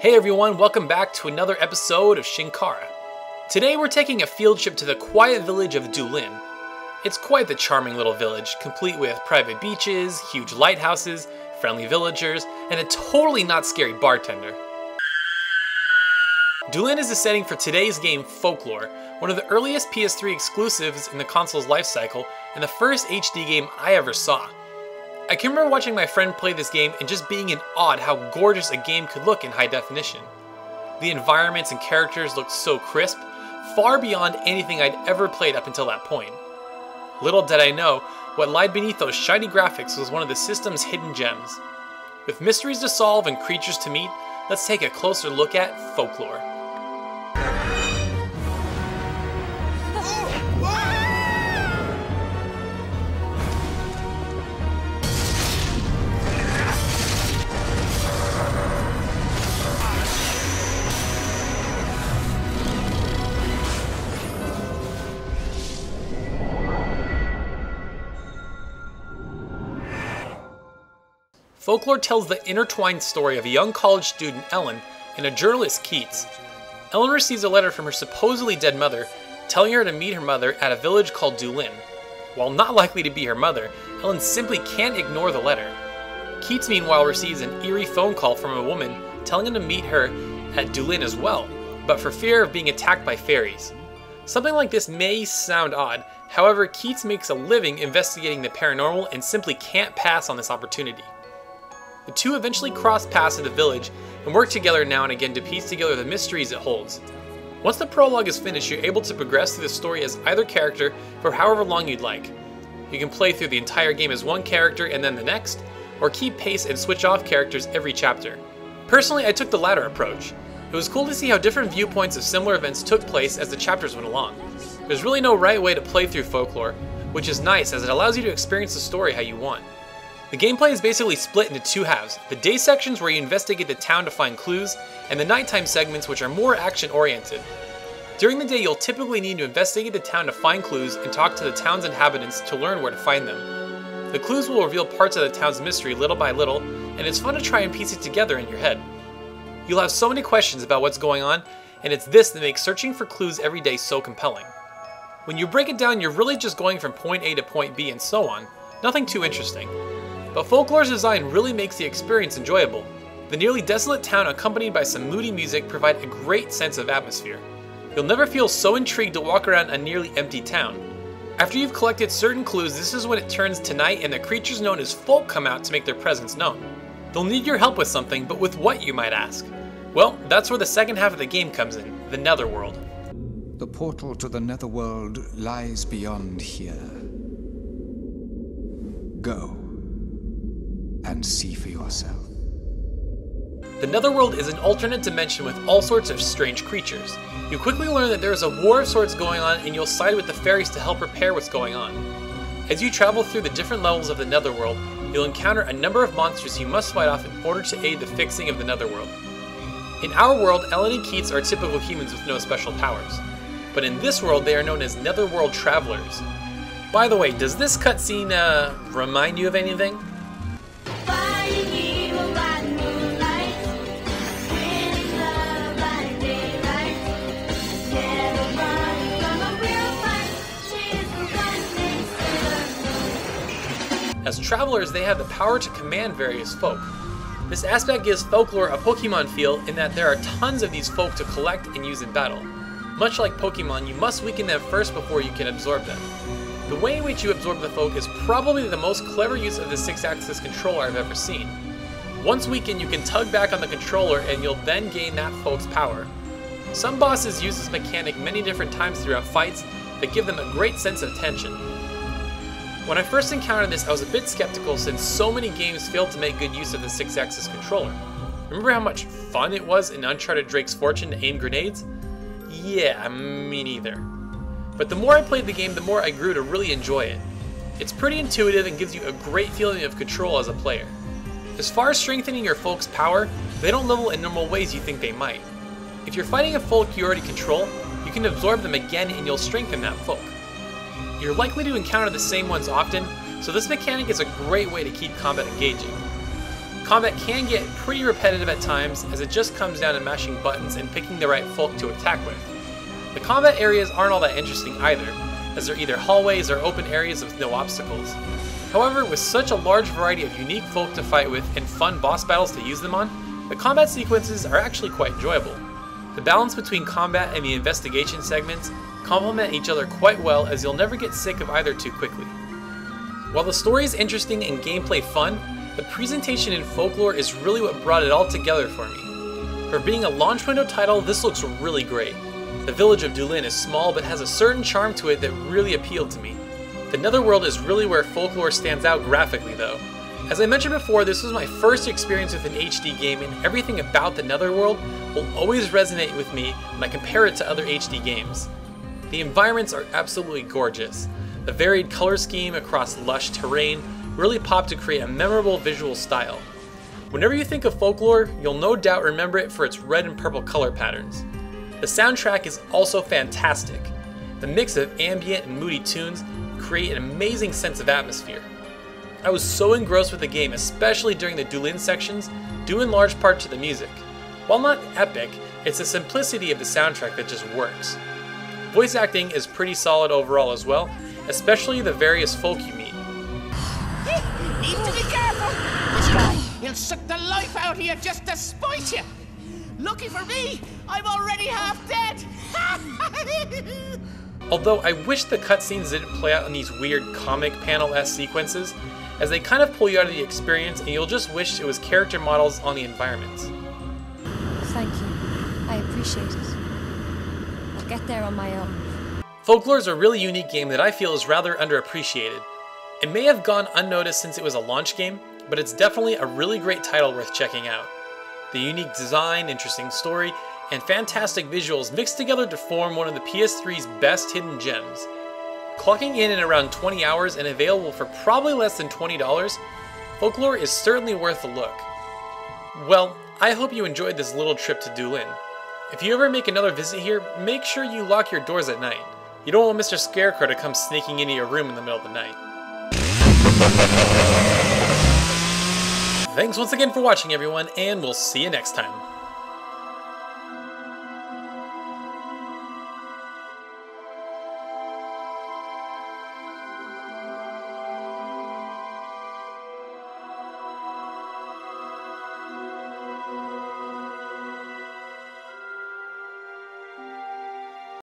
Hey everyone, welcome back to another episode of Shinkara. Today we're taking a field trip to the quiet village of Dulin. It's quite the charming little village, complete with private beaches, huge lighthouses, friendly villagers, and a totally not scary bartender. Dulin is the setting for today's game Folklore, one of the earliest PS3 exclusives in the console's lifecycle and the first HD game I ever saw. I can remember watching my friend play this game and just being in awe at how gorgeous a game could look in high definition. The environments and characters looked so crisp, far beyond anything I'd ever played up until that point. Little did I know, what lied beneath those shiny graphics was one of the system's hidden gems. With mysteries to solve and creatures to meet, let's take a closer look at Folklore. Folklore tells the intertwined story of a young college student, Ellen, and a journalist, Keats. Ellen receives a letter from her supposedly dead mother, telling her to meet her mother at a village called Dulin. While not likely to be her mother, Ellen simply can't ignore the letter. Keats, meanwhile, receives an eerie phone call from a woman telling him to meet her at Dulin as well, but for fear of being attacked by fairies. Something like this may sound odd, however, Keats makes a living investigating the paranormal and simply can't pass on this opportunity. The two eventually cross paths in the village and work together now and again to piece together the mysteries it holds. Once the prologue is finished, you're able to progress through the story as either character for however long you'd like. You can play through the entire game as one character and then the next, or keep pace and switch off characters every chapter. Personally, I took the latter approach. It was cool to see how different viewpoints of similar events took place as the chapters went along. There's really no right way to play through Folklore, which is nice as it allows you to experience the story how you want. The gameplay is basically split into two halves, the day sections where you investigate the town to find clues, and the nighttime segments which are more action-oriented. During the day you'll typically need to investigate the town to find clues and talk to the town's inhabitants to learn where to find them. The clues will reveal parts of the town's mystery little by little, and it's fun to try and piece it together in your head. You'll have so many questions about what's going on, and it's this that makes searching for clues every day so compelling. When you break it down, you're really just going from point A to point B and so on, nothing too interesting. But Folklore's design really makes the experience enjoyable. The nearly desolate town accompanied by some moody music provide a great sense of atmosphere. You'll never feel so intrigued to walk around a nearly empty town. After you've collected certain clues, this is when it turns to night and the creatures known as folk come out to make their presence known. They'll need your help with something, but with what, you might ask? Well, that's where the second half of the game comes in, the Netherworld. The portal to the Netherworld lies beyond here. Go and see for yourself. The Netherworld is an alternate dimension with all sorts of strange creatures. You quickly learn that there is a war of sorts going on and you'll side with the fairies to help repair what's going on. As you travel through the different levels of the Netherworld, you'll encounter a number of monsters you must fight off in order to aid the fixing of the Netherworld. In our world, Ellen and Keats are typical humans with no special powers. But in this world, they are known as Netherworld Travelers. By the way, does this cutscene remind you of anything? As travelers, they have the power to command various folk. This aspect gives Folklore a Pokemon feel in that there are tons of these folk to collect and use in battle. Much like Pokemon, you must weaken them first before you can absorb them. The way in which you absorb the folk is probably the most clever use of the 6-axis controller I've ever seen. Once weakened, you can tug back on the controller and you'll then gain that folk's power. Some bosses use this mechanic many different times throughout fights that give them a great sense of tension. When I first encountered this, I was a bit skeptical since so many games failed to make good use of the 6-axis controller. Remember how much fun it was in Uncharted Drake's Fortune to aim grenades? Yeah, me neither. But the more I played the game, the more I grew to really enjoy it. It's pretty intuitive and gives you a great feeling of control as a player. As far as strengthening your folk's power, they don't level in normal ways you think they might. If you're fighting a folk you already control, you can absorb them again and you'll strengthen that folk. You're likely to encounter the same ones often, so this mechanic is a great way to keep combat engaging. combat can get pretty repetitive at times, as it just comes down to mashing buttons and picking the right folk to attack with. The combat areas aren't all that interesting either, as they're either hallways or open areas with no obstacles. However, with such a large variety of unique folk to fight with and fun boss battles to use them on, the combat sequences are actually quite enjoyable. The balance between combat and the investigation segments complement each other quite well, as you'll never get sick of either too quickly. While the story is interesting and gameplay fun, the presentation in Folklore is really what brought it all together for me. For being a launch window title, this looks really great. The village of Dulin is small but has a certain charm to it that really appealed to me. The Netherworld is really where Folklore stands out graphically though. As I mentioned before, this was my first experience with an HD game, and everything about the Netherworld will always resonate with me when I compare it to other HD games. The environments are absolutely gorgeous. The varied color scheme across lush terrain really popped to create a memorable visual style. Whenever you think of Folklore, you'll no doubt remember it for its red and purple color patterns. The soundtrack is also fantastic. The mix of ambient and moody tunes create an amazing sense of atmosphere. I was so engrossed with the game, especially during the Dulin sections, due in large part to the music. While not epic, it's the simplicity of the soundtrack that just works. Voice acting is pretty solid overall as well, especially the various folk you meet. Need to be careful! This guy, he'll suck the life out of you just to spite you! Lucky for me, I'm already half dead! Although I wish the cutscenes didn't play out in these weird comic panel-esque sequences, as they kind of pull you out of the experience and you'll just wish it was character models on the environments. Thank you. I appreciate it. I'll get there on my own. Folklore is a really unique game that I feel is rather underappreciated. It may have gone unnoticed since it was a launch game, but it's definitely a really great title worth checking out. The unique design, interesting story, and fantastic visuals mixed together to form one of the PS3's best hidden gems. Clocking in at around 20 hours and available for probably less than $20, Folklore is certainly worth a look. Well, I hope you enjoyed this little trip to Dulin. If you ever make another visit here, make sure you lock your doors at night. You don't want Mr. Scarecrow to come sneaking into your room in the middle of the night. Thanks once again for watching everyone, and we'll see you next time.